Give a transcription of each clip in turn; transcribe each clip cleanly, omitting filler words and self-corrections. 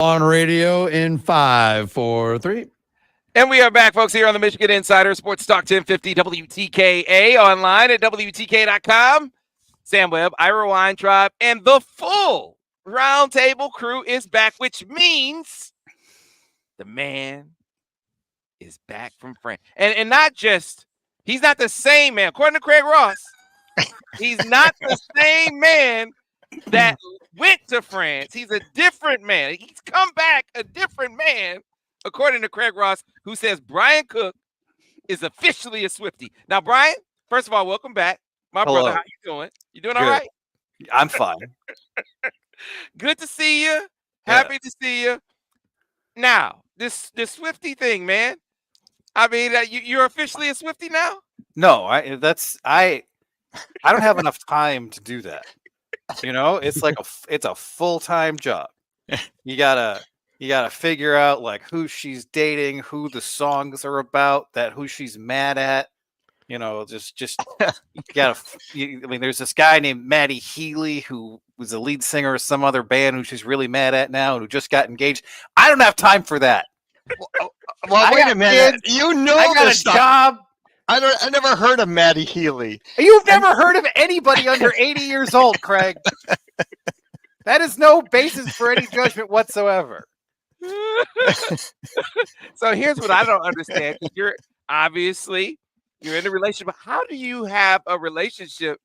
On radio in 5, 4, 3. And we are back, folks, here on the Michigan Insider Sports Talk 1050 WTKA, online at WTK.com. Sam Webb, Ira Weintraub, and the full Roundtable crew is back, which means the man is back from France. And not just, he's not the same man. According to Craig Ross, he's not the same man that went to France. He's a different man. He's come back a different man, according to Craig Ross, who says Brian Cook is officially a Swiftie. Now, Brian, first of all, welcome back. My brother, how you doing? You doing all right? I'm fine. Good to see you. Happy to see you. Now, this Swiftie thing, man. I mean, you're officially a Swiftie now? No, I don't have enough time to do that. You know, it's like it's a full-time job. You gotta figure out like who she's dating, who the songs are about, who she's mad at. You know, just you gotta. I mean, there's this guy named Maddie Healy who was the lead singer of some other band who she's really mad at now and who just got engaged. I don't have time for that. Well, wait a minute. Kids. You know I got this a stuff. job. I never heard of Maddie Healy. You've never heard of anybody under 80 years old, Craig. That is no basis for any judgment whatsoever. So here's what I don't understand. You're in a relationship. But how do you have a relationship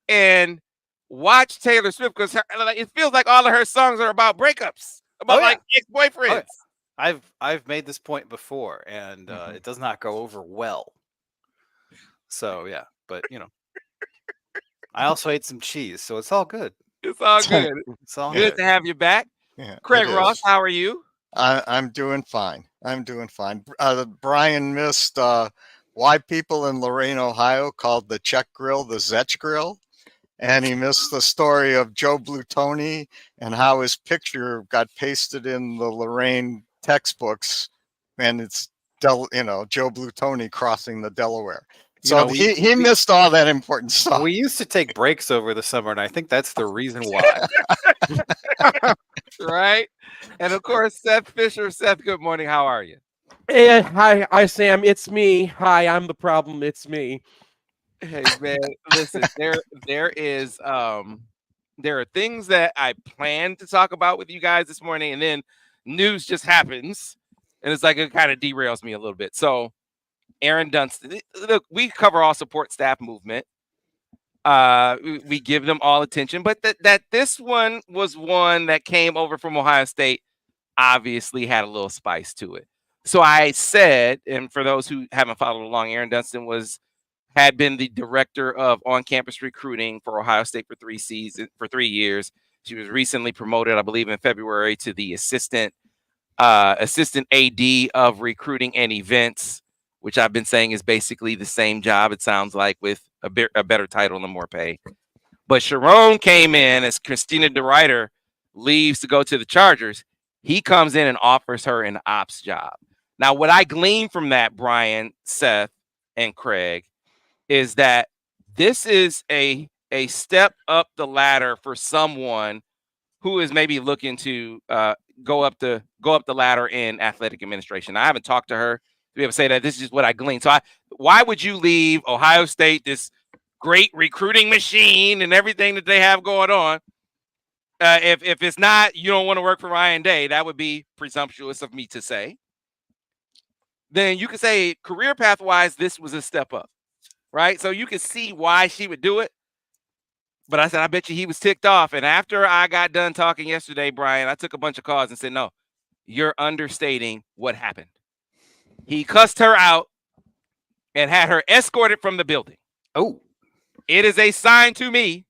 and watch Taylor Swift? Because it feels like all of her songs are about breakups, about like ex-boyfriends. I've made this point before, and it does not go over well. So yeah, but you know, I also ate some cheese, so it's all good. It's all good. It's all good to have you back. Yeah, Craig Ross, how are you? I'm doing fine. Brian missed why people in Lorain, Ohio called the Czech grill the Zech grill. And he missed the story of Joe Blutoni and how his picture got pasted in the Lorain textbooks. And it's, Joe Blutoni crossing the Delaware. So he missed all that important stuff. We used to take breaks over the summer, and I think that's the reason why. Right? And of course, Seth Fisher. Seth, good morning. How are you? Hey, hi, Sam. It's me. Hi, I'm the problem. It's me. Hey, man, listen, there are things that I planned to talk about with you guys this morning, and then news just happens, and it's like it kind of derails me a little bit. So, Aaron Dunston, look, we cover all support staff movement. We give them all attention, but that this one was one that came over from Ohio State, obviously had a little spice to it. So I said, and for those who haven't followed along, Aaron Dunston had been the director of on-campus recruiting for Ohio State for 3 years. She was recently promoted, I believe, in February to the assistant AD of recruiting and events, which I've been saying is basically the same job, it sounds like, with a better title and more pay. But Sharon came in as Christina DeRuyter leaves to go to the Chargers. He comes in and offers her an ops job. Now, what I glean from that, Brian, Seth, and Craig, is that this is a step up the ladder for someone who is maybe looking to go up the ladder in athletic administration. I haven't talked to her to be able to say that. This is just what I gleaned. So why would you leave Ohio State, this great recruiting machine and everything that they have going on? If it's not, you don't want to work for Ryan Day, that would be presumptuous of me to say. Then you could say career path wise, this was a step up, right? So you could see why she would do it. But I said, I bet you he was ticked off. And after I got done talking yesterday, Brian, I took a bunch of calls and said, no, you're understating what happened. He cussed her out and had her escorted from the building. Oh, it is a sign to me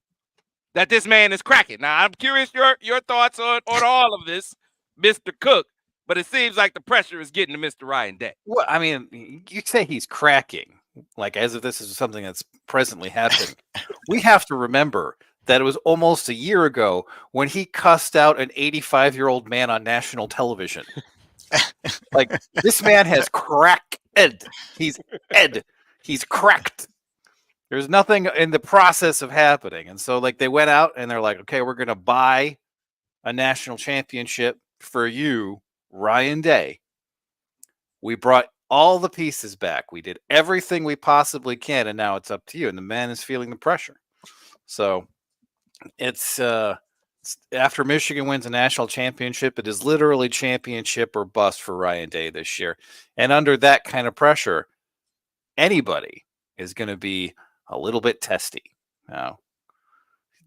that this man is cracking. Now, I'm curious your thoughts on all of this, Mr. Cook, but it seems like the pressure is getting to Mr. Ryan Day. Well, I mean, you say he's cracking, like as if this is something that's presently happening. We have to remember that it was almost a year ago when he cussed out an 85-year-old man on national television. Like, this man has cracked. He's cracked. There's nothing in the process of happening. And so, like, they went out and they're like, okay, we're going to buy a national championship for you, Ryan Day. We brought all the pieces back. We did everything we possibly can, and now it's up to you. And the man is feeling the pressure. So it's after Michigan wins a national championship, it is literally championship or bust for Ryan Day this year. And under that kind of pressure, anybody is going to be a little bit testy. Now,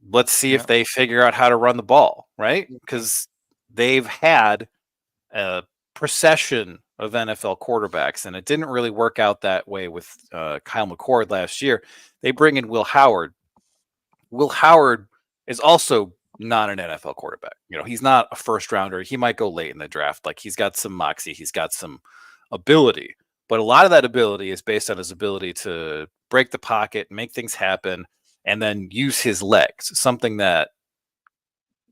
let's see if they figure out how to run the ball, right? Because they've had a procession of NFL quarterbacks, and it didn't really work out that way with Kyle McCord last year. They bring in Will Howard. Will Howard is also not an NFL quarterback. He's not a first rounder. He might go late in the draft. Like, he's got some moxie. He's got some ability. But a lot of that ability is based on his ability to break the pocket, make things happen, and then use his legs, something that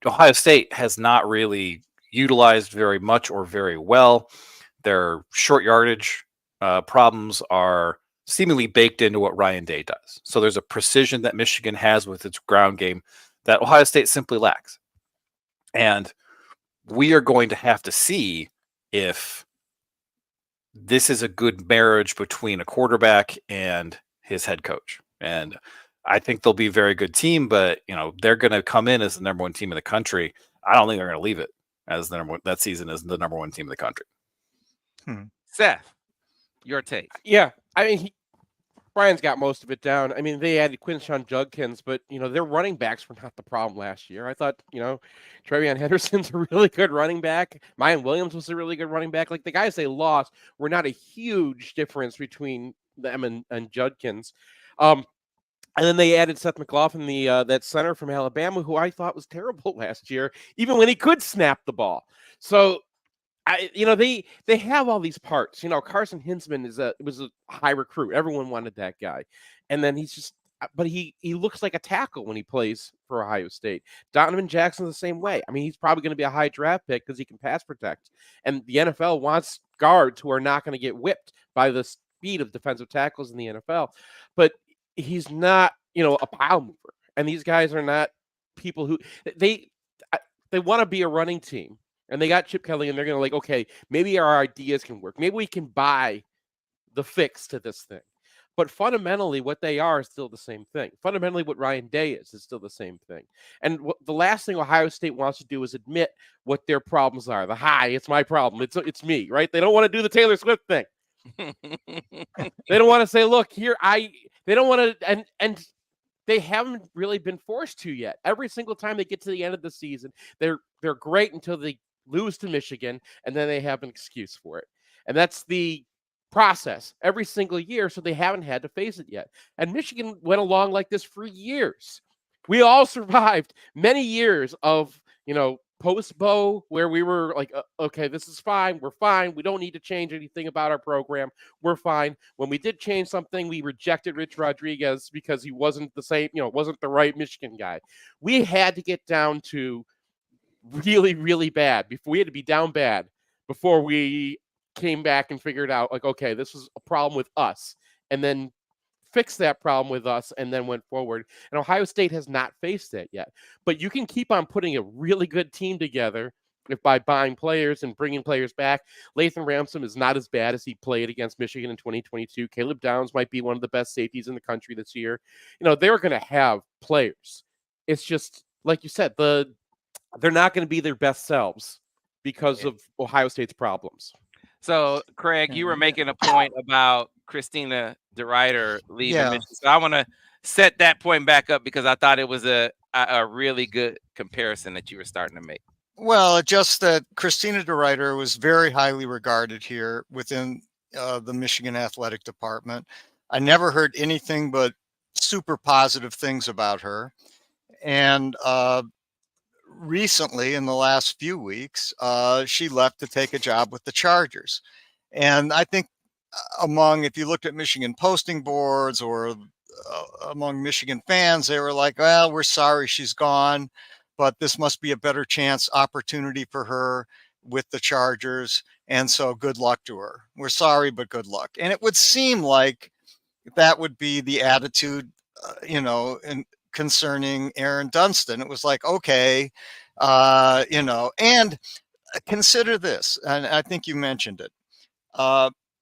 Ohio State has not really utilized very much or very well. Their short yardage problems are seemingly baked into what Ryan Day does. So there's a precision that Michigan has with its ground game that Ohio State simply lacks. And we are going to have to see if this is a good marriage between a quarterback and his head coach. And I think they'll be a very good team, but they're going to come in as the number one team in the country. I don't think they're going to leave it as the number one, that season as the number one team in the country. Seth, your take. Yeah, I mean, Brian's got most of it down. I mean, they added Quinshon Judkins, but their running backs were not the problem last year. I thought, Trevion Henderson's a really good running back. Mayan Williams was a really good running back. Like, the guys they lost were not a huge difference between them and Judkins. And then they added Seth McLaughlin, that center from Alabama, who I thought was terrible last year, even when he could snap the ball. So, they have all these parts. Carson Hinsman was a high recruit. Everyone wanted that guy, and then but he looks like a tackle when he plays for Ohio State. Donovan Jackson's the same way. I mean, he's probably going to be a high draft pick because he can pass protect, and the NFL wants guards who are not going to get whipped by the speed of defensive tackles in the NFL. But he's not, a pile mover, and these guys are not people who they want to be a running team. And they got Chip Kelly, and they're going to okay, maybe our ideas can work. Maybe we can buy the fix to this thing. But fundamentally, what they are is still the same thing. Fundamentally, what Ryan Day is still the same thing. And the last thing Ohio State wants to do is admit what their problems are. It's my problem. It's me, right? They don't want to do the Taylor Swift thing. They don't want to say, look, here, they don't want to, and they haven't really been forced to yet. Every single time they get to the end of the season, they're great until they lose to Michigan, and then they have an excuse for it. And that's the process every single year, so they haven't had to face it yet. And Michigan went along like this for years. We all survived many years of, post-Bo, where we were like, okay, this is fine. We're fine. We don't need to change anything about our program. We're fine. When we did change something, we rejected Rich Rodriguez because he wasn't the same, wasn't the right Michigan guy. We had to get down to really, really bad. We had to be down bad before we came back and figured out, okay, this was a problem with us, and then fixed that problem with us, and then went forward. And Ohio State has not faced that yet. But you can keep on putting a really good team together by buying players and bringing players back. Lathan Ransom is not as bad as he played against Michigan in 2022. Caleb Downs might be one of the best safeties in the country this year. They're going to have players. It's just, like you said, they're not going to be their best selves because of Ohio State's problems. So, Craig, you were making a point about Christina DeRuyter leaving Michigan. So I want to set that point back up because I thought it was a really good comparison that you were starting to make. Well, just that Christina DeRuyter was very highly regarded here within the Michigan Athletic Department. I never heard anything but super positive things about her. And recently, in the last few weeks, she left to take a job with the Chargers. And I think if you looked at Michigan posting boards or among Michigan fans, they were like, well, we're sorry she's gone, but this must be a better opportunity for her with the Chargers. And so good luck to her. We're sorry, but good luck. And it would seem like that would be the attitude, concerning Aaron Dunston. It was like, okay, and consider this, and I think you mentioned it.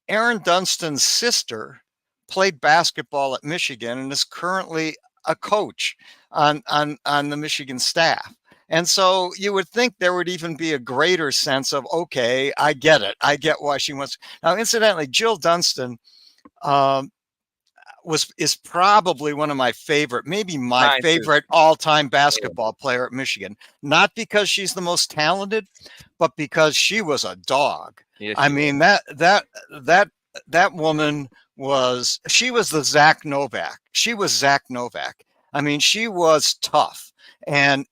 Aaron Dunstan's sister played basketball at Michigan and is currently a coach on the Michigan staff. And so you would think there would even be a greater sense of, okay, I get it. I get why she wants. Now, incidentally, Jill Dunstan is probably one of my favorite, maybe my Mine too. favorite all-time basketball player at Michigan. Not because she's the most talented, but because she was a dog. Yes, I she mean, that woman was, she was the Zach Novak. She was Zach Novak. I mean, she was tough and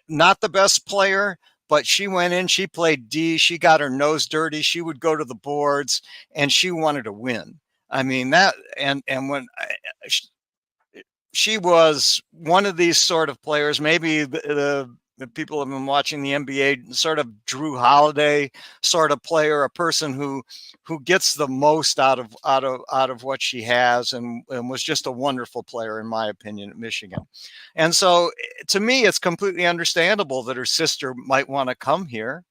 not the best player, but she went in, she played D, she got her nose dirty, she would go to the boards, and she wanted to win. I mean, that, and when she was one of these sort of players, maybe the people have been watching the NBA, sort of Drew Holiday sort of player, a person who gets the most out of what she has, and was just a wonderful player, in my opinion, at Michigan. And so to me, it's completely understandable that her sister might want to come here.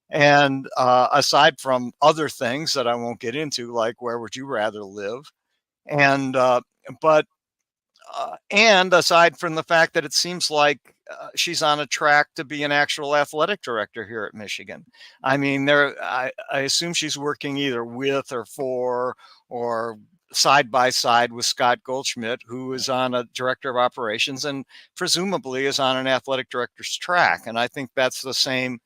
And aside from other things that I won't get into, like where would you rather live? And and aside from the fact that it seems like she's on a track to be an actual athletic director here at Michigan. I mean, I assume she's working either with or for or side by side with Scott Goldschmidt, who is on a director of operations and presumably is on an athletic director's track. And I think that's the same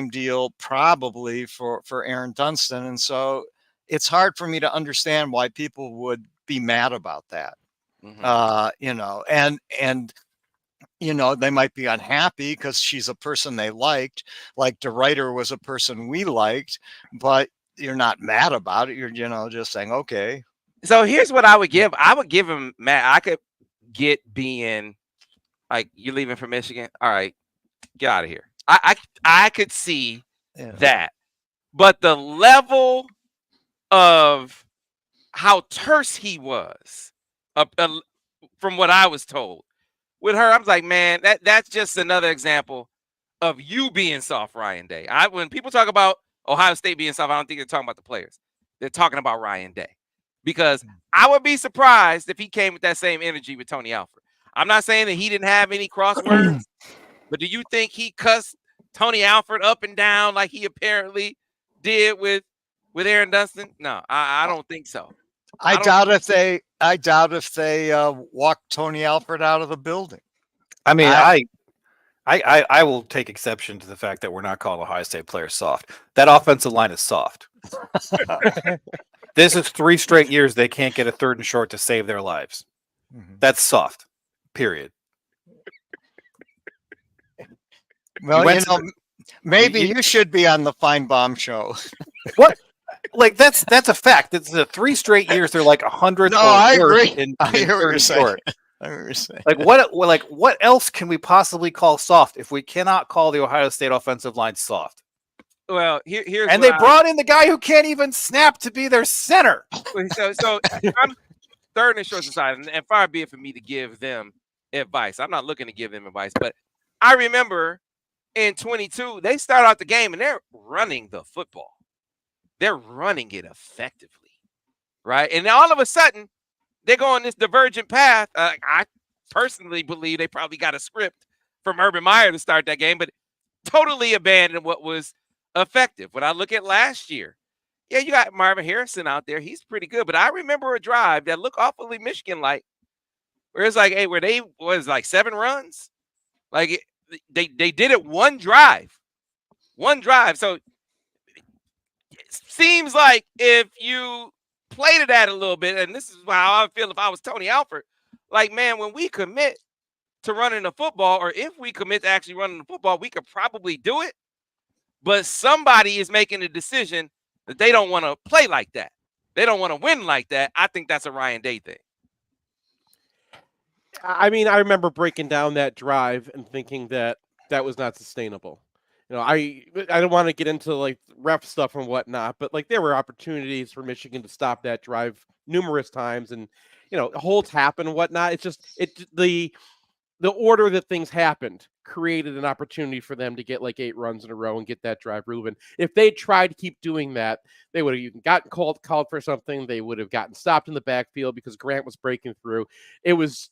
deal probably for Aaron Dunstan. And so it's hard for me to understand why people would be mad about that. You know, and you know, they might be unhappy because she's a person they liked, like DeRuyter was a person we liked, but you're not mad about it. You're, you know, just saying, okay. So here's what I would give. I would give him, Matt, I could get being like, you're leaving for Michigan. All right, get out of here. I could see that. But the level of how terse he was, from what I was told, with her, I was like, man, that's just another example of you being soft, Ryan Day. When people talk about Ohio State being soft, I don't think they're talking about the players. They're talking about Ryan Day. Because I would be surprised if he came with that same energy with Tony Alford. I'm not saying that he didn't have any crosswords, but do you think he cussed Tony Alford up and down like he apparently did with Aaron Dunstan? No, I don't think so. I doubt if they walked Tony Alford out of the building. I mean, I will take exception to the fact that we're not calling Ohio State players soft. That offensive line is soft. This is 3 straight years they can't get a 3rd and short to save their lives. That's soft. Period. Well, you know, maybe you should be on the Feinbaum show. What? Like that's a fact. It's the 3 straight years they're like 100. No, I agree. I hear what you're saying. Like what else can we possibly call soft if we cannot call the Ohio State offensive line soft? Well, here's and they brought in the guy who can't even snap to be their center. So I'm third and short side, and far be it for me to give them advice. I'm not looking to give them advice, but I remember in 22 they start out the game and they're running the football. They're running it effectively, right? And then all of a sudden, they go on this divergent path. I personally believe they probably got a script from Urban Meyer to start that game, but totally abandoned what was effective. When I look at last year, yeah, you got Marvin Harrison out there. He's pretty good, but I remember a drive that looked awfully Michigan-like, where it's like, hey, where they was like 7 runs, like they did it one drive. So it seems like if you played it at a little bit, and this is how I would feel if I was Tony Alford, like, man, when we commit to running the football, or if we commit to actually running the football, we could probably do it. But somebody is making a decision that they don't want to play like that. They don't want to win like that. I think that's a Ryan Day thing. I mean, I remember breaking down that drive and thinking that was not sustainable. You know, I don't want to get into like ref stuff and whatnot, but like there were opportunities for Michigan to stop that drive numerous times, and you know, holds happen and whatnot. It's just the the order that things happened created an opportunity for them to get like 8 runs in a row and get that drive moving. If they tried to keep doing that, they would have even gotten called for something. They would have gotten stopped in the backfield because Grant was breaking through. It was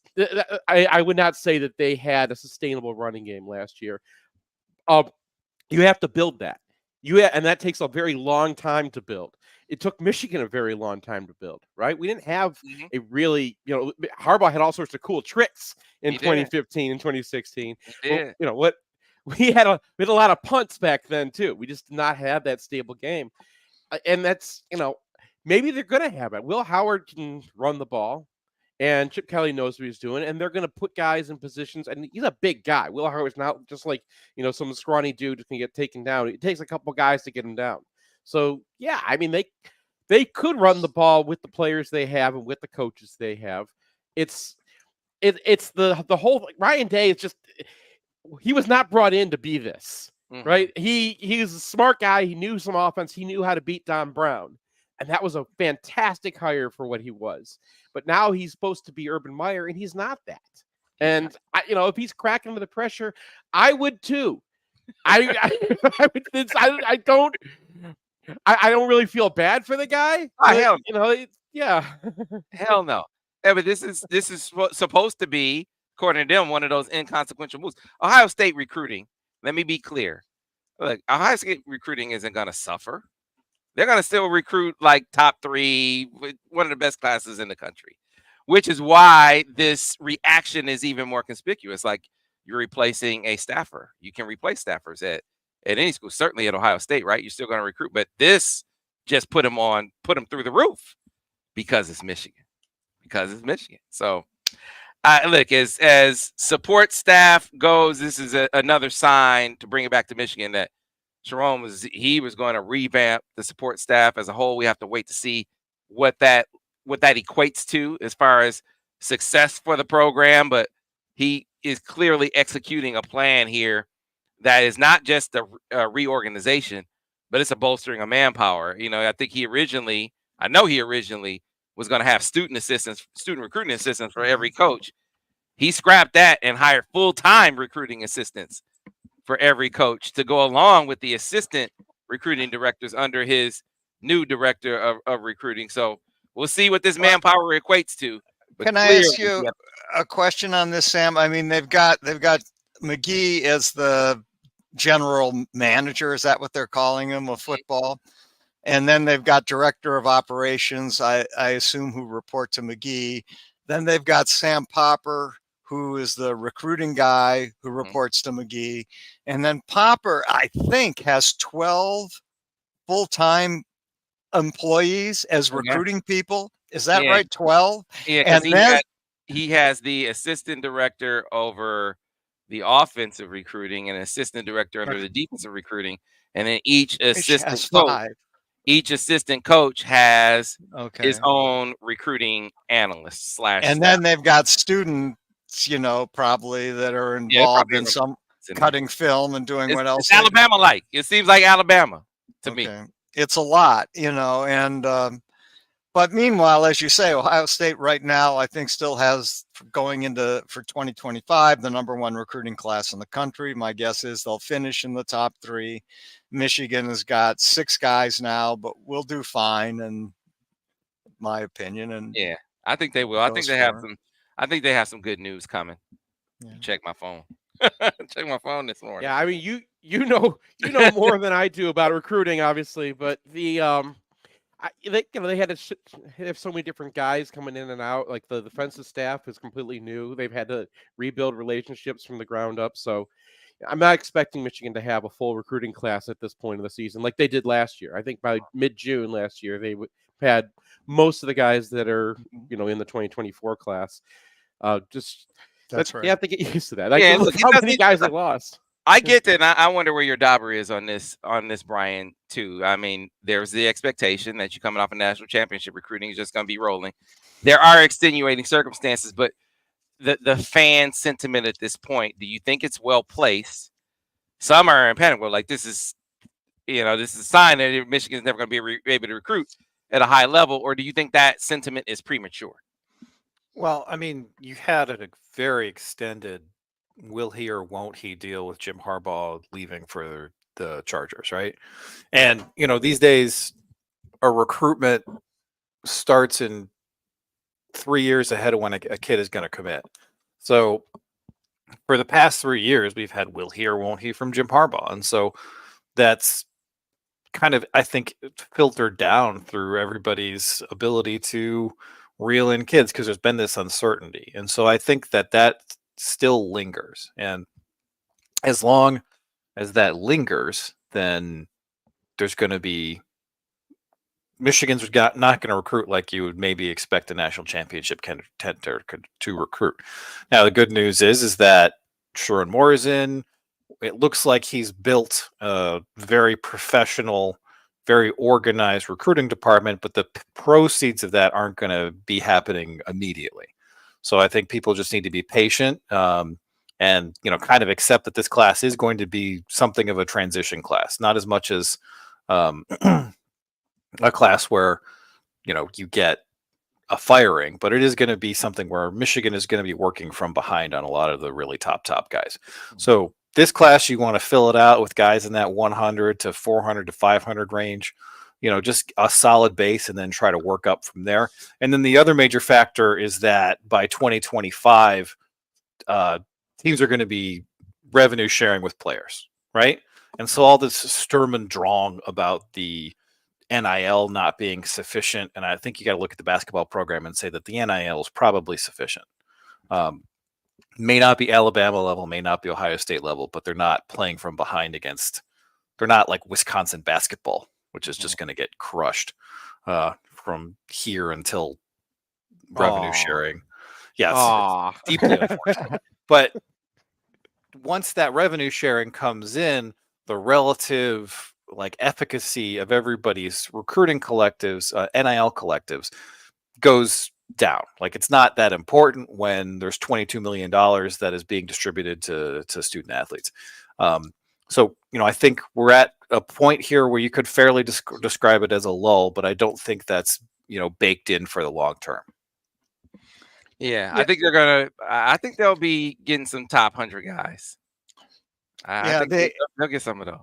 I would not say that they had a sustainable running game last year. You have to build that. And that takes a very long time to build. It took Michigan a very long time to build, right? We didn't have a really, Harbaugh had all sorts of cool tricks in 2015 and 2016. Well, what we had a lot of punts back then too. We just did not have that stable game. And that's, maybe they're going to have it. Will Howard can run the ball. And Chip Kelly knows what he's doing, and they're going to put guys in positions. And he's a big guy. Will Howard's not just like, some scrawny dude who can get taken down. It takes a couple guys to get him down. So, yeah, I mean, they could run the ball with the players they have and with the coaches they have. It's the whole Ryan Day is just he was not brought in to be this, right? He was a smart guy. He knew some offense. He knew how to beat Don Brown. And that was a fantastic hire for what he was. But now he's supposed to be Urban Meyer, and he's not that. And if he's cracking under the pressure, I would too. I don't really feel bad for the guy. Hell, yeah. Hell no. Yeah, but this is supposed to be, according to them, one of those inconsequential moves. Ohio State recruiting. Let me be clear. Look, Ohio State recruiting isn't going to suffer. They're going to still recruit like top 3, one of the best classes in the country, which is why this reaction is even more conspicuous. Like, you're replacing a staffer. You can replace staffers at any school, certainly at Ohio State, right? You're still going to recruit, but this just put them through the roof because it's Michigan. So, look, as support staff goes, this is another sign to bring it back to Michigan that Jerome was going to revamp the support staff as a whole. We have to wait to see what that equates to as far as success for the program, but he is clearly executing a plan here that is not just a reorganization, but it's a bolstering of manpower. I think he originally was going to have student recruiting assistants for every coach. He scrapped that and hired full-time recruiting assistants for every coach to go along with the assistant recruiting directors under his new director of recruiting. So we'll see what this manpower equates to. Can I ask you a question on this, Sam? I mean, they've got McGee as the general manager. Is that what they're calling him of football? And then they've got director of operations, I assume, who report to McGee. Then they've got Sam Popper, who is the recruiting guy who reports to McGee. And then Popper, I think, has 12 full-time employees as recruiting people. Is that right? 12? Yeah, and he has the assistant director over the offensive recruiting and an assistant director under the defensive recruiting. And then each assistant coach has his own recruiting analyst / And then they've got students, probably that are involved in some cutting film and doing what else. It's Alabama-like. It seems like Alabama to me. It's a lot, and but meanwhile, as you say, Ohio State right now, I think still has going for 2025, the #1 recruiting class in the country. My guess is they'll finish in the top 3. Michigan has got 6 guys now, but we'll do fine, in my opinion. And yeah, I think they will. I think they have some good news coming. Yeah. Check my phone. Check my phone this morning. Yeah, I mean, you know more than I do about recruiting, obviously, but they had to have so many different guys coming in and out. Like the defensive staff is completely new. They've had to rebuild relationships from the ground up. So I'm not expecting Michigan to have a full recruiting class at this point of the season like they did last year. I think by mid-June last year, they had most of the guys that are, in the 2024 class. That's right. You have to get used to that. Look how many guys they lost. I get that. I wonder where your dauber is on this, Brian, too. I mean, there's the expectation that you're coming off a national championship recruiting is just going to be rolling. There are extenuating circumstances, but the fan sentiment at this point, do you think it's well placed? Some are in panic. Well, like this is a sign that Michigan's never going to be able to recruit at a high level, or do you think that sentiment is premature? Well, I mean, you had a very extended will he or won't he deal with Jim Harbaugh leaving for the Chargers, right? And these days, a recruitment starts in 3 years ahead of when a kid is going to commit. So for the past 3 years, we've had will he or won't he from Jim Harbaugh, and so that's kind of, I think, filtered down through everybody's ability to reel in kids because there's been this uncertainty. And so I think that still lingers. And as long as that lingers, then there's going to be Michigan's not going to recruit like you would maybe expect a national championship contender to recruit. Now, the good news is that Sherrod Moore is in. It looks like he's built a very professional, very organized recruiting department, but the proceeds of that aren't going to be happening immediately. So I think people just need to be patient and kind of accept that this class is going to be something of a transition class, not as much as a class where you get a firing, but it is going to be something where Michigan is going to be working from behind on a lot of the really top guys. So this class, you want to fill it out with guys in that 100 to 400 to 500 range, just a solid base, and then try to work up from there. And then the other major factor is that by 2025, teams are going to be revenue sharing with players, right? And so all this Sturm und Drang about the NIL not being sufficient, and I think you got to look at the basketball program and say that the NIL is probably sufficient. May not be Alabama level, may not be Ohio State level, but they're not playing from behind against. They're not like Wisconsin basketball, which is just going to get crushed from here until revenue sharing. Yeah, it's deeply unfortunate. But once that revenue sharing comes in, the relative efficacy of everybody's recruiting collectives, NIL collectives, goes down. It's not that important when there's $22 million that is being distributed to student athletes. So I think we're at a point here where you could fairly describe it as a lull, but I don't think that's baked in for the long term. Yeah, I think I think they'll be getting some top 100 guys. I think they'll get some of those.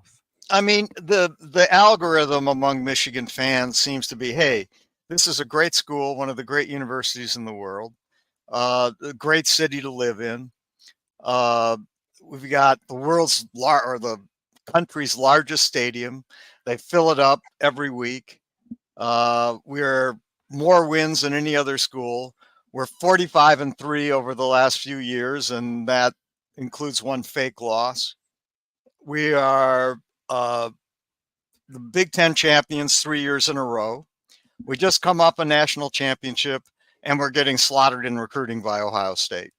I mean, the algorithm among Michigan fans seems to be, hey, this is a great school, one of the great universities in the world, a great city to live in. We've got the country's largest stadium. They fill it up every week. We're more wins than any other school. We're 45-3 over the last few years, and that includes one fake loss. We are the Big Ten champions 3 years in a row. We just come up a national championship, and we're getting slaughtered in recruiting by Ohio State.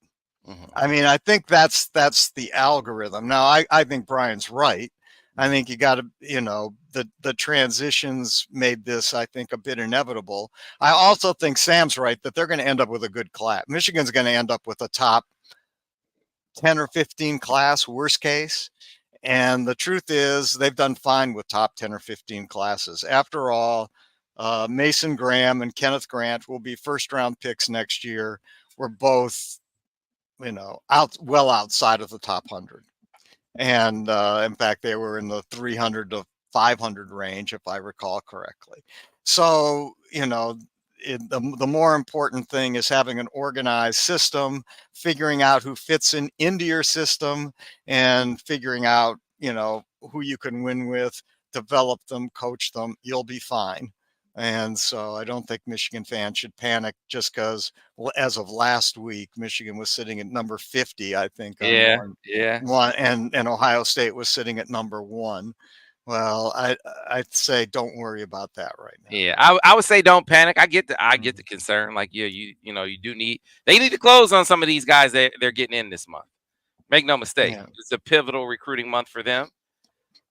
Mm-hmm. I mean, I think that's the algorithm. Now, I think Brian's right. I think you got to, the transitions made this, I think, a bit inevitable. I also think Sam's right that they're going to end up with a good class. Michigan's going to end up with a top 10 or 15 class, worst case. And the truth is they've done fine with top 10 or 15 classes. After all, Mason Graham and Kenneth Grant will be first-round picks next year. We're both, well outside of the top 100. And in fact, they were in the 300 to 500 range, if I recall correctly. So, the more important thing is having an organized system, figuring out who fits into your system, and figuring out, who you can win with, develop them, coach them. You'll be fine. And so I don't think Michigan fans should panic just because, as of last week, Michigan was sitting at number 50, I think. One, and Ohio State was sitting at number 1. Well, I'd say don't worry about that right now. Yeah, I would say don't panic. I get the concern. They need to close on some of these guys that they're getting in this month. Make no mistake, It's a pivotal recruiting month for them.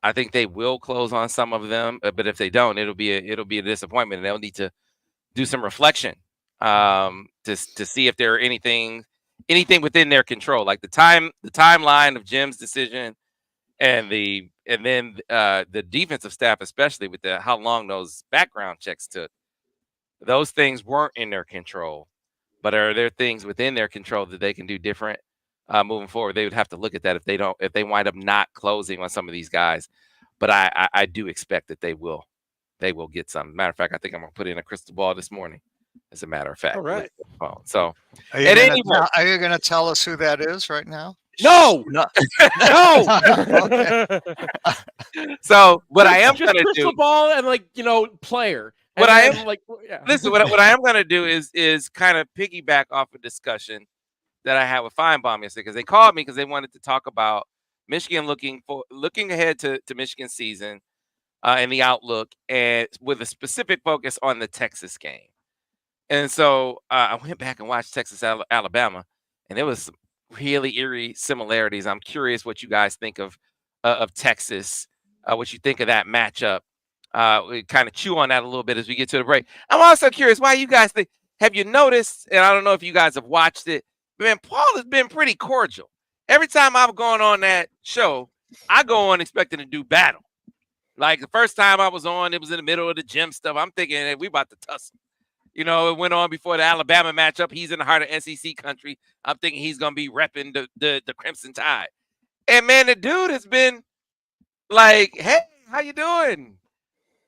I think they will close on some of them, but if they don't, it'll be a disappointment, and they'll need to do some reflection to see if there are anything within their control, like the timeline of Jim's decision, and then the defensive staff, especially with how long those background checks took. Those things weren't in their control, but are there things within their control that they can do different? moving forward. They would have to look at that if they wind up not closing on some of these guys. But I do expect that they will get some. Matter of fact, I think I'm gonna put in a crystal ball this morning. As a matter of fact. All right. So Are you gonna tell us who that is right now? No, No. no. Okay. So what I am just gonna crystal do, ball and player. What And I then, am- like yeah. listen, what I am gonna do is kind of piggyback off a discussion that I had with Feinbaum yesterday, because they called me because they wanted to talk about Michigan looking ahead to Michigan season and the outlook, and with a specific focus on the Texas game. And so I went back and watched Texas Alabama, and there was some really eerie similarities. I'm curious what you guys think of Texas, what you think of that matchup. We kind of chew on that a little bit as we get to the break. I'm also curious why you guys think. Have you noticed? And I don't know if you guys have watched it. But man, Paul has been pretty cordial. Every time I've gone on that show, I go on expecting to do battle. Like the first time I was on, it was in the middle of the gym stuff. I'm thinking, hey, we about to tussle. You know, it went on before the Alabama matchup. He's in the heart of SEC country. I'm thinking he's gonna be repping the Crimson Tide. And man, the dude has been like, "Hey, how you doing?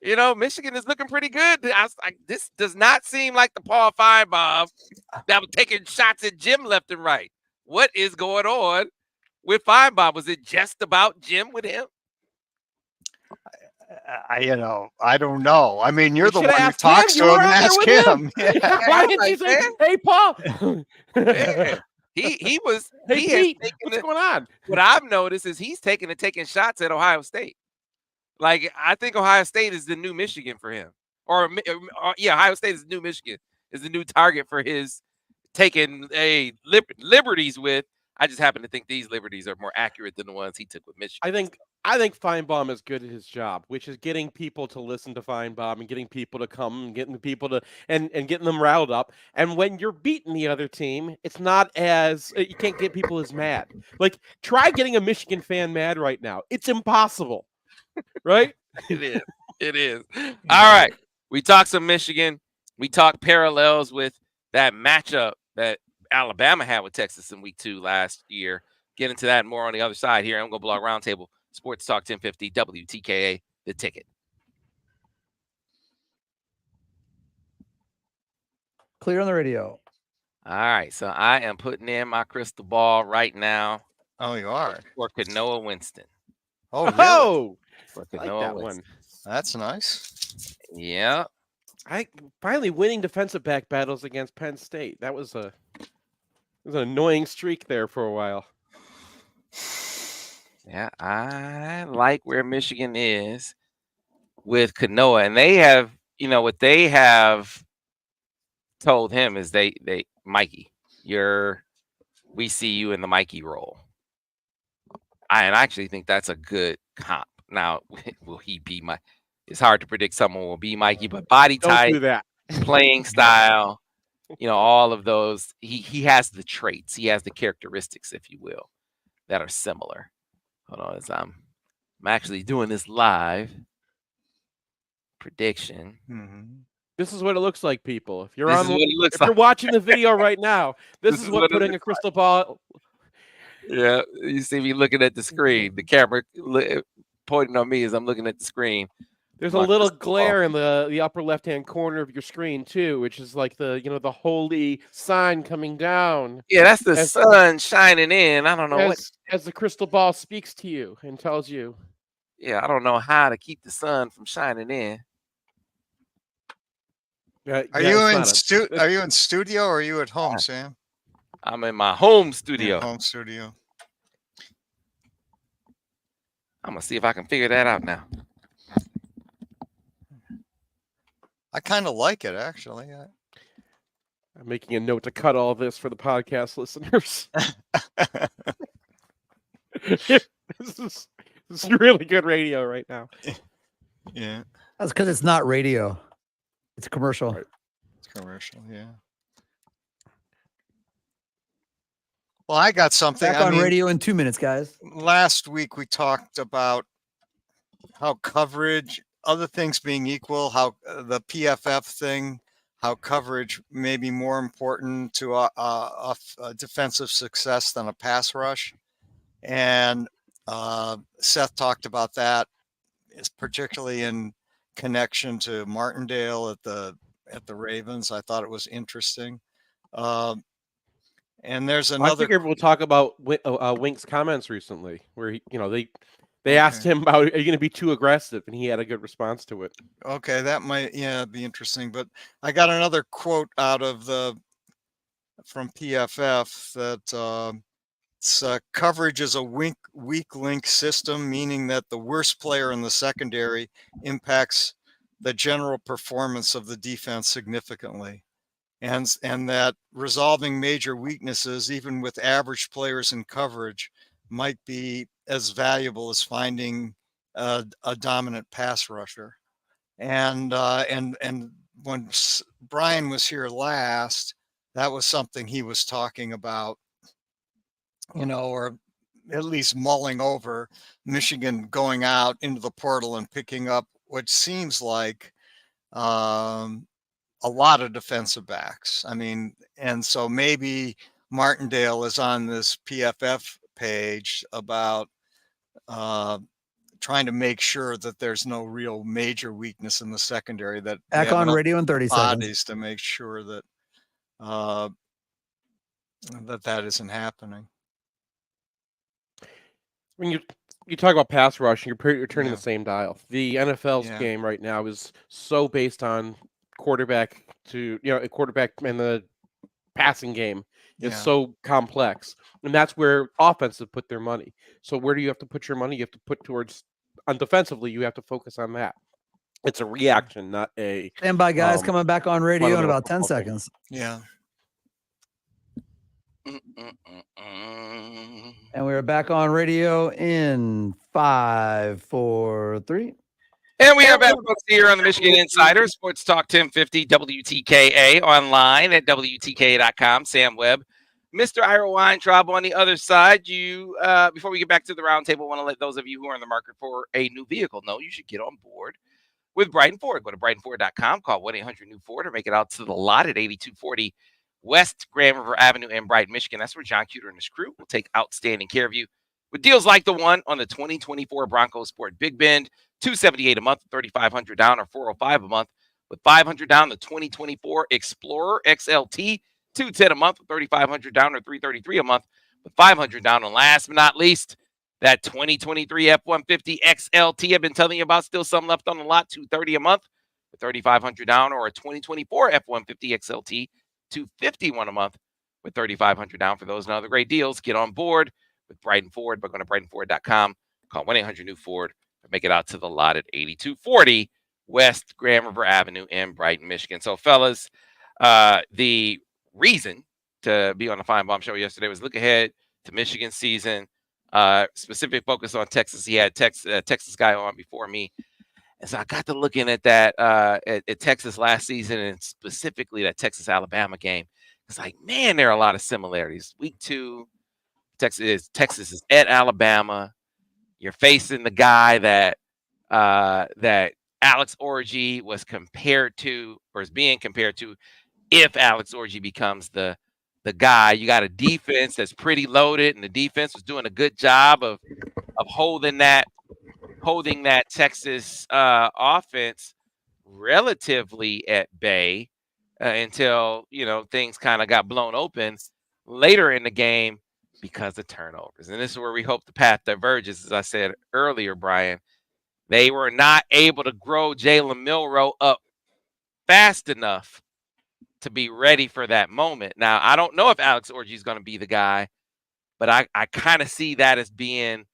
You know, Michigan is looking pretty good." I was like, this does not seem like the Paul Feinbaum that was taking shots at Jim left and right. What is going on with Feinbaum? Was it just about Jim with him? I don't know. I mean, you're You the shoulda one who asked talks him. to You him were and out there ask with him. Yeah. Why I'm didn't you like, say, man. "Hey, Paul"? Yeah. He was. Hey, he has Pete, taken what's it- going on? What I've noticed is he's taking shots at Ohio State. Like I think Ohio State is the new Michigan for him, or yeah, Ohio State is the new Michigan, is the new target for his taking liberties with. I just happen to think these liberties are more accurate than the ones he took with Michigan. I think Feinbaum is good at his job, which is getting people to listen to Feinbaum and getting people to come and getting people to and getting them riled up. And when you're beating the other team, it's not as you can't get people as mad. Like try getting a Michigan fan mad right now. It's impossible. Right? It is. It is. All right. We talked some Michigan. We talked parallels with that matchup that Alabama had with Texas in week 2 last year. Get into that and more on the other side here. I'm going to blog Roundtable, Sports Talk 1050 WTKA, The Ticket. Clear on the radio. All right. So I am putting in my crystal ball right now Oh, you are. for Kanoa Winston. Oh, really? Oh, For I like Kanoa that Winston. one. That's nice. Yeah. I finally winning defensive back battles against Penn State. That was an annoying streak there for a while. Yeah, I like where Michigan is with Kanoa, and they have, what they have told him is they Mikey, we see you in the Mikey role. I actually think that's a good comp. Now, will he be it's hard to predict someone will be Mikey, but body Don't type, do that. playing style, all of those, he has the traits, he has the characteristics, if you will, that are similar. Hold on, as I'm actually doing this live prediction. Mm-hmm. This is what it looks like, people. If you're This on, is what it looks if you're watching the video right now, this is what it putting a looks crystal ball. Yeah, you see me looking at the screen, the camera pointing on me as I'm looking at the screen. There's My a little crystal ball. glare in the upper left-hand corner of your screen too, which is like the the holy sign coming down. Yeah, that's the As- sun shining in. I don't know as the crystal ball speaks to you and tells you. I don't know how to keep the sun from shining in. Are you in studio or are you at home, Sam? I'm in my home Yeah, studio. home studio. I'm gonna see if I can figure that out now. I kind of like it, actually. I'm making a note to cut all this for the podcast listeners. This is really good radio right now. Yeah, That's because it's not radio. It's a commercial. Right. it's commercial. Yeah. Well, I got something. Back on radio in 2 minutes, guys. Last week we talked about how coverage, other things being equal, how the PFF thing, how coverage may be more important to a defensive success than a pass rush. And Seth talked about that, particularly in connection to Martindale at the Ravens. I thought it was interesting. And there's I another. figured we'll talk about Wink's comments recently, where they asked him about, are you going to be too aggressive, and he had a good response to it. Okay, that might be interesting. But I got another quote out of from PFF that coverage is a weak link system, meaning that the worst player in the secondary impacts the general performance of the defense significantly. And that resolving major weaknesses, even with average players in coverage, might be as valuable as finding a dominant pass rusher. And when Brian was here last, that was something he was talking about, or at least mulling over Michigan going out into the portal and picking up what seems like a lot of defensive backs. I mean, and so maybe Martindale is on this PFF page about trying to make sure that there's no real major weakness in the secondary, that Back on radio in 30 seconds. bodies to make sure that that isn't happening. When you talk about pass rush, you're turning Yeah. the same dial. The NFL's Yeah. game right now is so based on quarterback and the passing game is so complex, and that's where offenses put their money. So where do you have to put your money? You have to put towards defensively. You have to focus on that. It's a reaction, not a. Stand by, guys. Coming back on radio in fundamental about 10 football game. seconds. Yeah. And we're back on radio in 5, 4, 3. And we are back, folks, here on the Michigan Insider Sports Talk 1050 WTKA, online at WTKA.com. Sam Webb, Mr. Ira Weintraub on the other side. You, before we get back to the roundtable, I want to let those of you who are in the market for a new vehicle know you should get on board with Brighton Ford. Go to BrightonFord.com, call 1-800-NEW-FORD, or make it out to the lot at 8240 West Grand River Avenue in Brighton, Michigan. That's where John Cuter and his crew will take outstanding care of you with deals like the one on the 2024 Bronco Sport Big Bend. $278 a month, $3,500 down, or $405 a month with $500 down. The 2024 Explorer XLT, $210 a month, $3,500 down, or $333 a month with $500 down. And last but not least, that 2023 F-150 XLT I've been telling you about, still some left on the lot, $230 a month with $3,500 down, or a 2024 F-150 XLT, $251 a month with $3,500 down. For those and other great deals, get on board with Brighton Ford by going to BrightonFord.com. Call 1-800-NEW-FORD. Make it out to the lot at 8240 West Grand River Avenue in Brighton, Michigan. So, fellas, the reason to be on the Fine Bomb Show yesterday was look ahead to Michigan season, specific focus on Texas. He had Texas guy on before me. And so I got to looking at that at Texas last season, and specifically that Texas-Alabama game. It's like, man, there are a lot of similarities. Week 2, Texas is at Alabama. You're facing the guy that Alex Orji was compared to, or is being compared to, if Alex Orji becomes the guy. You got a defense that's pretty loaded, and the defense was doing a good job of holding that Texas offense relatively at bay until things kind of got blown open later in the game because of turnovers. And this is where we hope the path diverges. As I said earlier, Brian, they were not able to grow Jalen Milroe up fast enough to be ready for that moment. Now, I don't know if Alex Orji is going to be the guy, but I kind of see that as being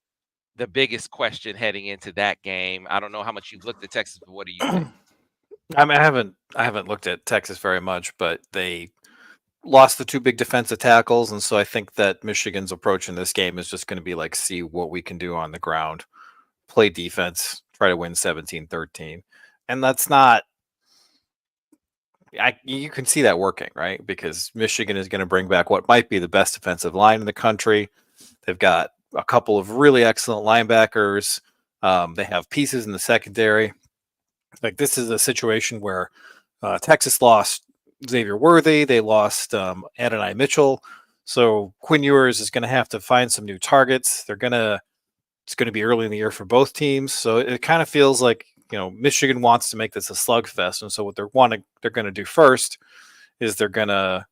the biggest question heading into that game. I don't know how much you've looked at Texas, but what do you think? I mean, I haven't looked at Texas very much, but they lost the 2 big defensive tackles, and so I think that Michigan's approach in this game is just going to be like, see what we can do on the ground, play defense, try to win 17-13. And that's not you can see that working, right? Because Michigan is going to bring back what might be the best defensive line in the country. They've got a couple of really excellent linebackers. They have pieces in the secondary. Like, this is a situation where Texas lost Xavier Worthy. They lost Adonai Mitchell. So Quinn Ewers is going to have to find some new targets. It's going to be early in the year for both teams. So it kind of feels like, Michigan wants to make this a slugfest. And so what they're going to do first is they're going to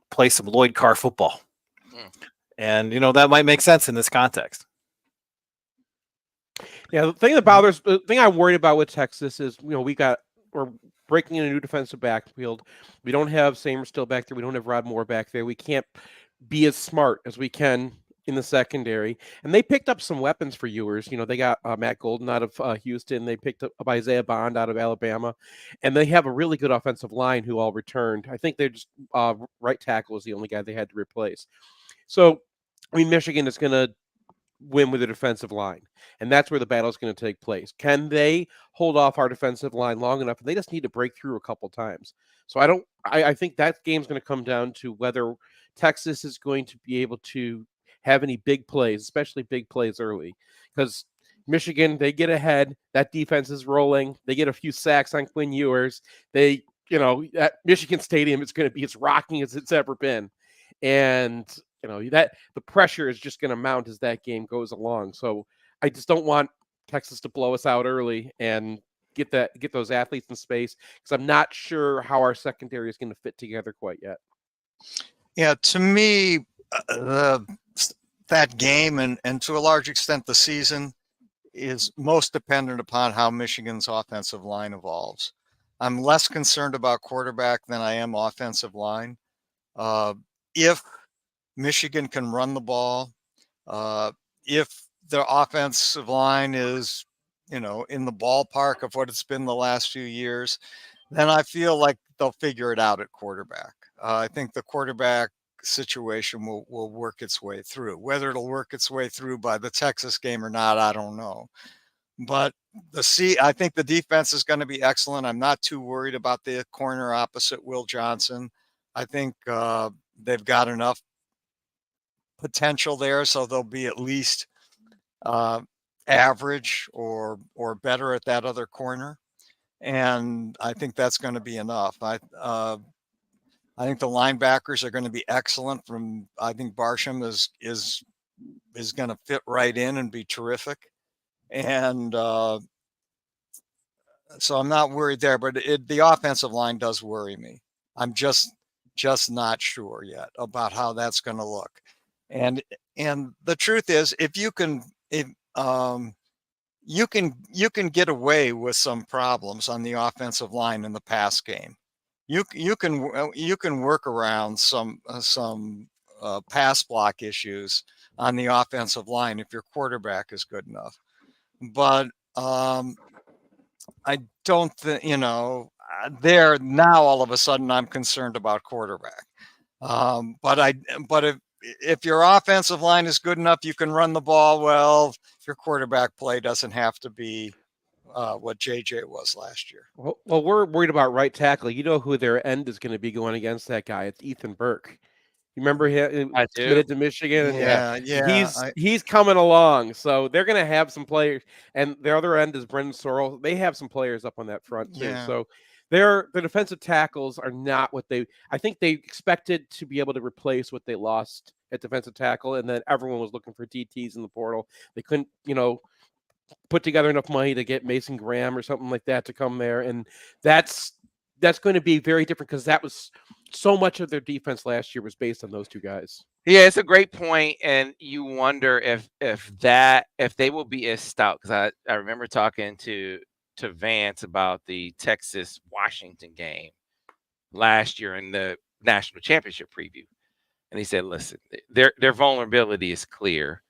play some Lloyd Carr football. And, that might make sense in this context. Yeah, the thing I'm worried about with Texas is, we're breaking in a new defensive backfield. We don't have Samer still back there. We don't have Rod Moore back there. We can't be as smart as we can in the secondary. And they picked up some weapons for Ewers. They got Matt Golden out of Houston. They picked up Isaiah Bond out of Alabama. And they have a really good offensive line who all returned. I think they're just right tackle is the only guy they had to replace. So, Michigan is going to win with a defensive line, and that's where the battle is going to take place. Can they hold off our defensive line long enough? They just need to break through a couple times. So I think that game's going to come down to whether Texas is going to be able to have any big plays, especially big plays early, because Michigan, they get ahead, that defense is rolling, they get a few sacks on Quinn Ewers, at Michigan Stadium, it's going to be as rocking as it's ever been. And that the pressure is just going to mount as that game goes along. So I just don't want Texas to blow us out early and get those athletes in space, because I'm not sure how our secondary is going to fit together quite yet. Yeah, to me, that game and to a large extent the season is most dependent upon how Michigan's offensive line evolves. I'm less concerned about quarterback than I am offensive line. If Michigan can run the ball, if their offensive line is, in the ballpark of what it's been the last few years, then I feel like they'll figure it out at quarterback. I think the quarterback situation will work its way through. Whether it'll work its way through by the Texas game or not, I don't know. But I think the defense is going to be excellent. I'm not too worried about the corner opposite Will Johnson. I think they've got enough potential there, so they'll be at least average or better at that other corner, and I think that's going to be enough. I think the linebackers are going to be excellent. I think Barsham is going to fit right in and be terrific, and so I'm not worried there. But the offensive line does worry me. I'm just not sure yet about how that's going to look. And the truth is, if you can get away with some problems on the offensive line in the pass game. You can work around some pass block issues on the offensive line if your quarterback is good enough. But I don't think, there now all of a sudden I'm concerned about quarterback. But if your offensive line is good enough, you can run the ball well. Your quarterback play doesn't have to be what JJ was last year. Well, we're worried about right tackle. You know who their end is going to be going against that guy? It's Ethan Burke. You remember him committed to Michigan? Yeah. He's coming along. So they're going to have some players. And their other end is Brendan Sorrell. They have some players up on that front too. Yeah. So the defensive tackles are not what I think they expected to be able to replace what they lost at defensive tackle. And then everyone was looking for DTs in the portal. They couldn't, put together enough money to get Mason Graham or something like that to come there. And that's going to be very different, because that was so much of their defense last year was based on those two guys. Yeah, it's a great point, and you wonder if they will be as stout, because I remember talking to Vance about the Texas-Washington game last year in the national championship preview, and he said, "Listen, their vulnerability is clear.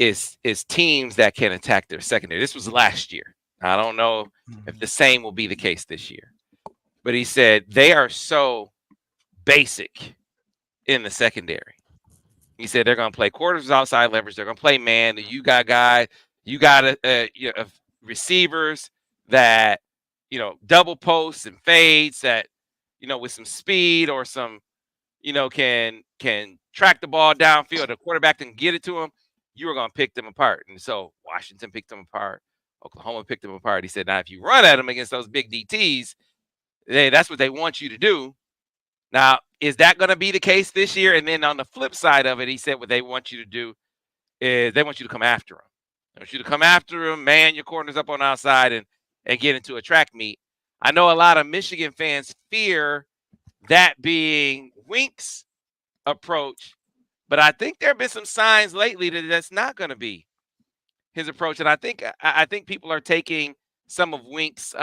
Is teams that can attack their secondary." This was last year. I don't know if the same will be the case this year. But he said they are so basic in the secondary. He said they're going to play quarters outside leverage. They're going to play man. You got receivers that, double posts and fades that, with some speed or some, can track the ball downfield. The quarterback can get it to them. You were going to pick them apart. And so Washington picked them apart. Oklahoma picked them apart. He said, now if you run at them against those big DTs, That's what they want you to do. Now, is that going to be the case this year? And then on the flip side of it, he said what they want you to do is they want you to come after him. They want you to come after him, man your corners up on the outside and get into a track meet. I know a lot of Michigan fans fear that being Wink's approach, but I think there have been some signs lately that that's not going to be his approach. And I think people are taking some of Wink's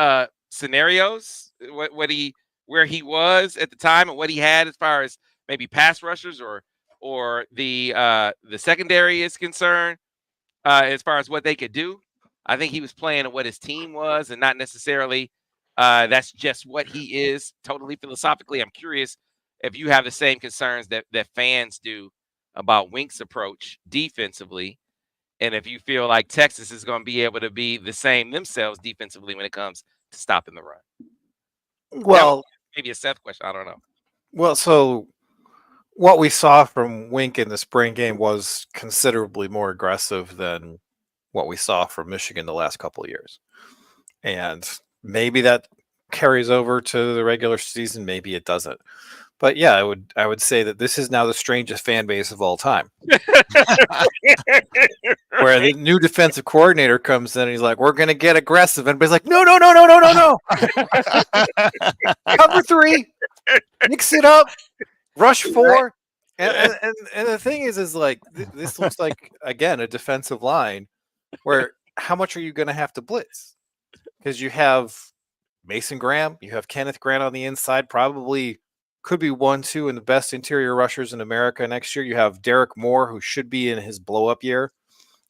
scenarios, where he was at the time and what he had as far as maybe pass rushers or the secondary is concerned, as far as what they could do. I think he was playing at what his team was and not necessarily that's just what he is totally philosophically. I'm curious if you have the same concerns that fans do about Wink's approach defensively, and if you feel like Texas is going to be able to be the same themselves defensively when it comes to stopping the run. Well, maybe a Seth question. I don't know. Well, so what we saw from Wink in the spring game was considerably more aggressive than what we saw from Michigan the last couple of years. And maybe that carries over to the regular season, maybe it doesn't. But yeah, I would say that this is now the strangest fan base of all time. Where the new defensive coordinator comes in and he's like, "We're going to get aggressive." And everybody's like, "No. Cover 3. Mix it up. Rush 4." And the thing is like, this looks like, again, a defensive line where how much are you going to have to blitz? Because you have Mason Graham, you have Kenneth Grant on the inside, probably could be 1-2 in the best interior rushers in America next year. You have Derek Moore, who should be in his blow-up year.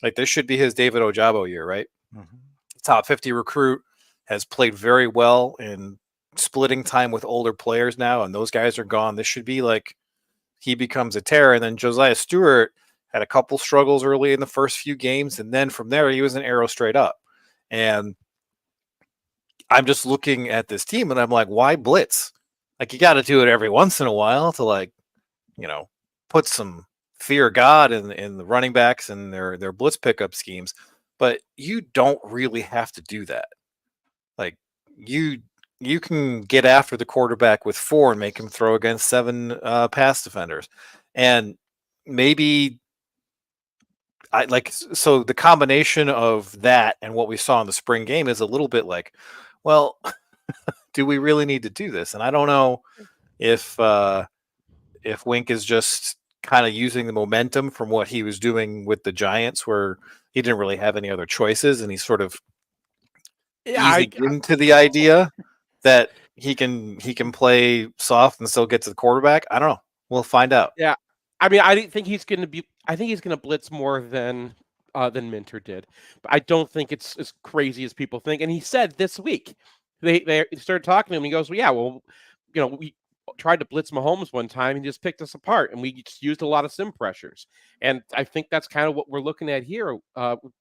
Like, this should be his David Ojabo year, right? Mm-hmm. Top 50 recruit, has played very well in splitting time with older players now, and those guys are gone. This should be like he becomes a terror. And then Josiah Stewart had a couple struggles early in the first few games, and then from there he was an arrow straight up. And I'm just looking at this team, and I'm like, why blitz? Like, you got to do it every once in a while to, like, put some fear of God in the running backs and their blitz pickup schemes. But you don't really have to do that. Like, you can get after the quarterback with 4 and make him throw against 7 pass defenders. And maybe so the combination of that and what we saw in the spring game is a little bit like, well, do we really need to do this? And I don't know if Wink is just kind of using the momentum from what he was doing with the Giants, where he didn't really have any other choices, and he's sort of easing into the idea that he can play soft and still get to the quarterback. I don't know. We'll find out. Yeah, I mean, I think he's going to blitz more than Minter did, but I don't think it's as crazy as people think. And he said this week, they started talking to him. He goes, "Well, yeah, well, we tried to blitz Mahomes one time and just picked us apart, and we just used a lot of sim pressures." And I think that's kind of what we're looking at here,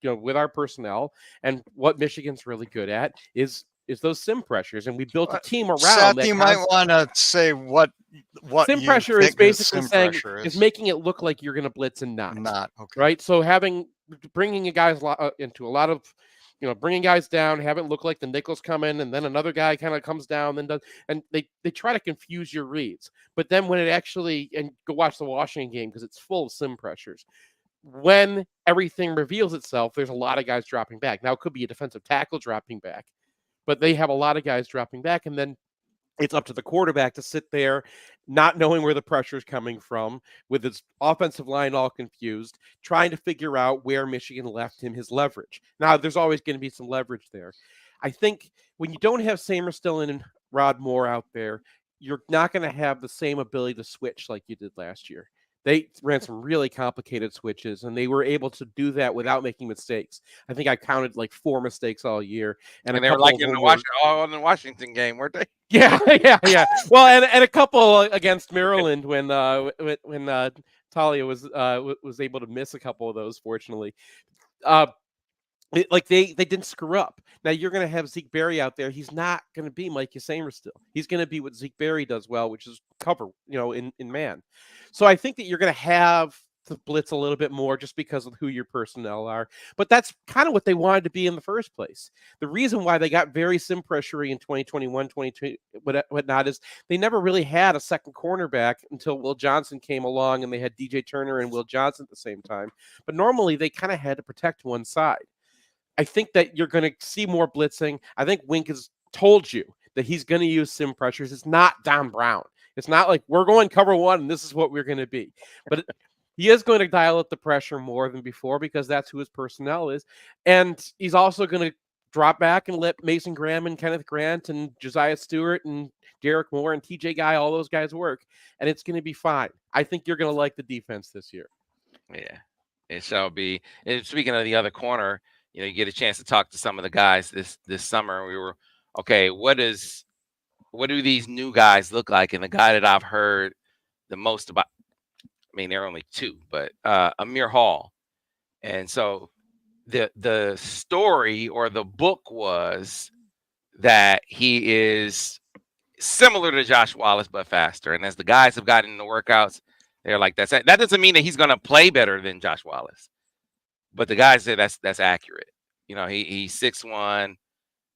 with our personnel, and what Michigan's really good at is those sim pressures, and we built a team around. Seth, that you might want to say what sim pressure is basically saying is making it look like you're going to blitz and not okay. Right. So bringing you guys into a lot of, bringing guys down, have it look like the nickels come in, and then another guy kind of comes down, and they try to confuse your reads. But then when it actually, and go watch the Washington game because it's full of sim pressures. When everything reveals itself, there's a lot of guys dropping back. Now it could be a defensive tackle dropping back, but they have a lot of guys dropping back, and then it's up to the quarterback to sit there, not knowing where the pressure is coming from, with his offensive line all confused, trying to figure out where Michigan left him his leverage. Now, there's always going to be some leverage there. I think when you don't have Samerstill and Rod Moore out there, you're not going to have the same ability to switch like you did last year. They ran some really complicated switches, and they were able to do that without making mistakes. I think I counted like 4 mistakes all year. And they were like in the Washington game, weren't they? Yeah. Well, and a couple against Maryland when Talia was able to miss a couple of those, fortunately. They didn't screw up. Now you're going to have Zeke Berry out there. He's not going to be Mike Samerstill. He's going to be what Zeke Berry does well, which is cover, in man. So I think that you're going to have to blitz a little bit more just because of who your personnel are. But that's kind of what they wanted to be in the first place. The reason why they got very sim pressure-y in 2021, 22, whatnot is they never really had a second cornerback until Will Johnson came along, and they had DJ Turner and Will Johnson at the same time. But normally they kind of had to protect one side. I think that you're going to see more blitzing. I think Wink has told you that he's going to use sim pressures. It's not Don Brown. It's not like we're going cover one and this is what we're going to be. But he is going to dial up the pressure more than before because that's who his personnel is. And he's also going to drop back and let Mason Graham and Kenneth Grant and Josiah Stewart and Derek Moore and TJ Guy, all those guys work. And it's going to be fine. I think you're going to like the defense this year. Yeah, it shall be. And speaking of the other corner, you get a chance to talk to some of the guys this summer. We were, okay, what do these new guys look like? And the guy that I've heard the most about, I mean, there are only two, but Amir Hall. And so the story or the book was that he is similar to Josh Wallace, but faster. And as the guys have gotten in the workouts, they're like, that doesn't mean that he's going to play better than Josh Wallace. But the guys say that's accurate. He's 6'1",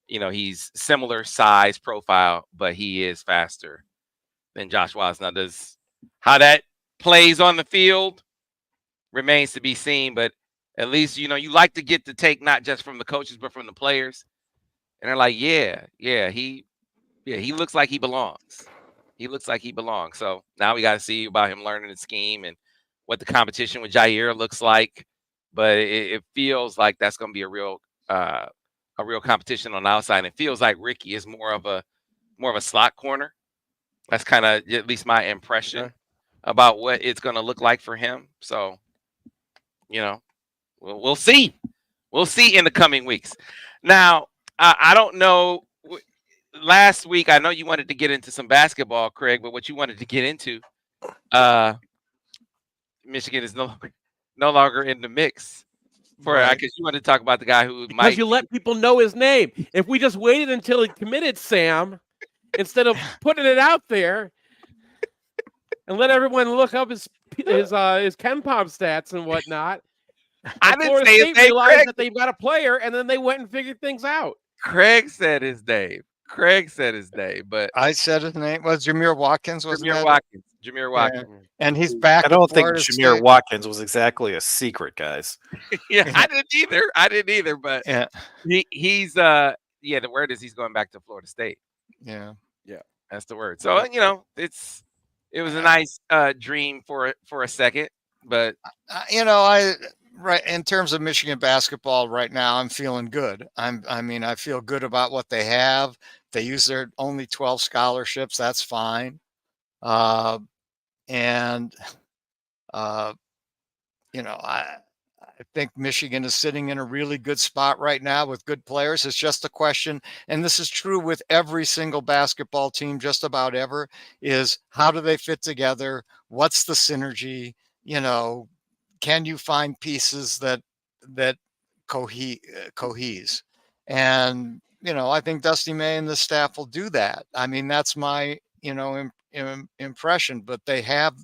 he's similar size profile, but he is faster than Josh Wallace. Now, how that plays on the field remains to be seen, but at least, you like to get the take not just from the coaches, but from the players. And they're like, he looks like he belongs. He looks like he belongs. So now we got to see about him learning the scheme and what the competition with Jair looks like. But it feels like that's going to be a real competition on the outside. It feels like Ricky is more of a slot corner. That's kind of at least my impression about what it's going to look like for him. So, we'll see. We'll see in the coming weeks. Now, I don't know. Last week, I know you wanted to get into some basketball, Craig, but what you wanted to get into, Michigan is no longer in the mix for because you want to talk about the guy who because you let people know his name. If we just waited until he committed, Sam, instead of putting it out there and let everyone look up his KenPom stats and whatnot, I didn't Florida say State his name. realized that they've got a player, and then they went and figured things out. Craig said his name. But I said his name was Jameer Watkins. Jameer Watkins. And he's back. I don't think Florida Jameer State. Watkins was exactly a secret, guys. Yeah, I didn't either. But Yeah, he's the word is he's going back to Florida State. yeah. That's the word. So it was a nice dream for a second, but Right, in terms of Michigan basketball right now, I'm feeling good. I feel good about what they have. They use their only 12 scholarships. That's fine. I think Michigan is sitting in a really good spot right now with good players. It's just a question, and this is true with every single basketball team, just about ever, is how do they fit together? What's the synergy? Can you find pieces that cohese? And I think Dusty May and the staff will do that. I mean, that's my impression. But they have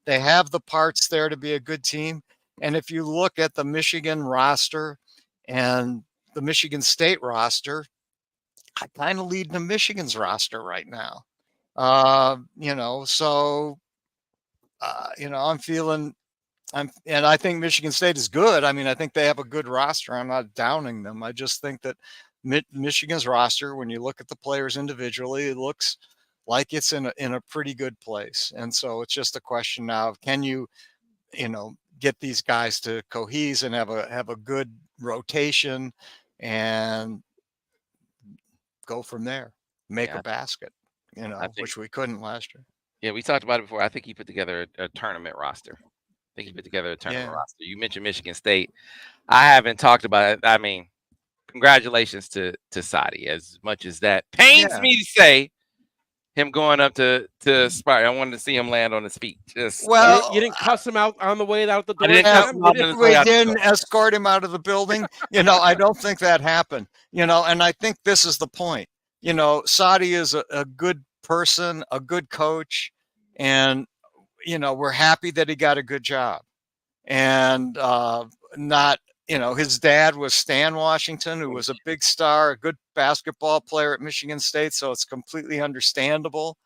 the parts there to be a good team. And if you look at the Michigan roster and the Michigan State roster, I kind of lead the Michigan's roster right now. I'm feeling. And I think Michigan State is good. I mean, I think they have a good roster. I'm not downing them. I just think that Michigan's roster, when you look at the players individually, it looks like it's in a pretty good place. And so it's just a question now of can you get these guys to cohese and have a good rotation and go from there, make a basket, which we couldn't last year. Yeah, we talked about it before. I think he put together a tournament roster. Roster. You mentioned Michigan State. I haven't talked about it. I mean, congratulations to Sadi. As much as that pains me to say, him going up to Sparty. I wanted to see him land on his feet. You didn't cuss him out on the way out the door. We didn't escort him out of the building. I don't think that happened. And I think this is the point. Sadi is a good person, a good coach, and we're happy that he got a good job. and not, his dad was Stan Washington, who was a big star, a good basketball player at Michigan State. So it's completely understandable.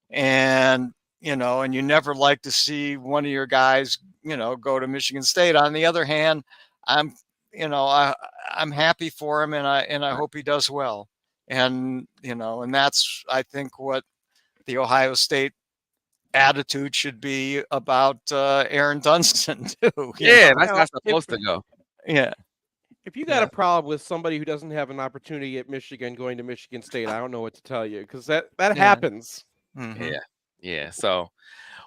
And, and you never like to see one of your guys, go to Michigan State. On the other hand, I'm happy for him, and I hope he does well. And, and that's, I think, what the Ohio State attitude should be about Aaron Dunston too. Yeah, that's not supposed to go. Yeah. If you got a problem with somebody who doesn't have an opportunity at Michigan going to Michigan State, I don't know what to tell you, because that happens. Mm-hmm. Yeah. So,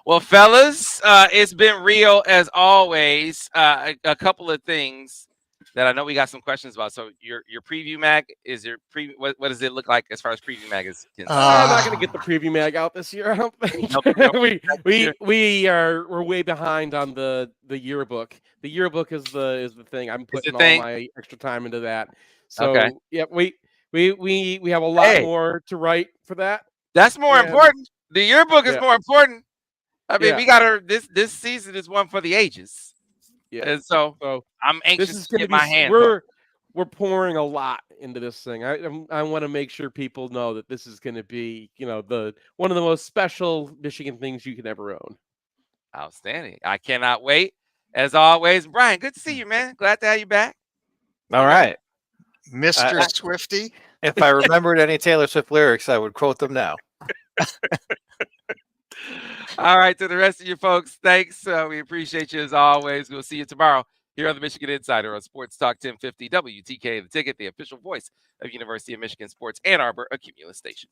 well, fellas, it's been real as always. A couple of things that I know we got some questions about. So your preview mag is what does it look like as far as preview mag is concerned? I'm not going to get the preview mag out this year. I don't think. Nope. We're way behind on the yearbook. The yearbook is the thing. I'm putting all my extra time into that. So yeah, we have a lot more to write for that. That's more important. The yearbook is more important. I mean, we got this season is one for the ages. Yeah. And so I'm anxious to get my hands on. We're pouring a lot into this thing. I want to make sure people know that this is going to be, one of the most special Michigan things you can ever own. Outstanding. I cannot wait. As always, Brian, good to see you, man. Glad to have you back. All right. Mr. Swifty. If I remembered any Taylor Swift lyrics, I would quote them now. All right, to the rest of you folks, thanks. We appreciate you as always. We'll see you tomorrow here on the Michigan Insider on Sports Talk 1050 WTK, The Ticket, the official voice of University of Michigan Sports Ann Arbor, a Cumulus station.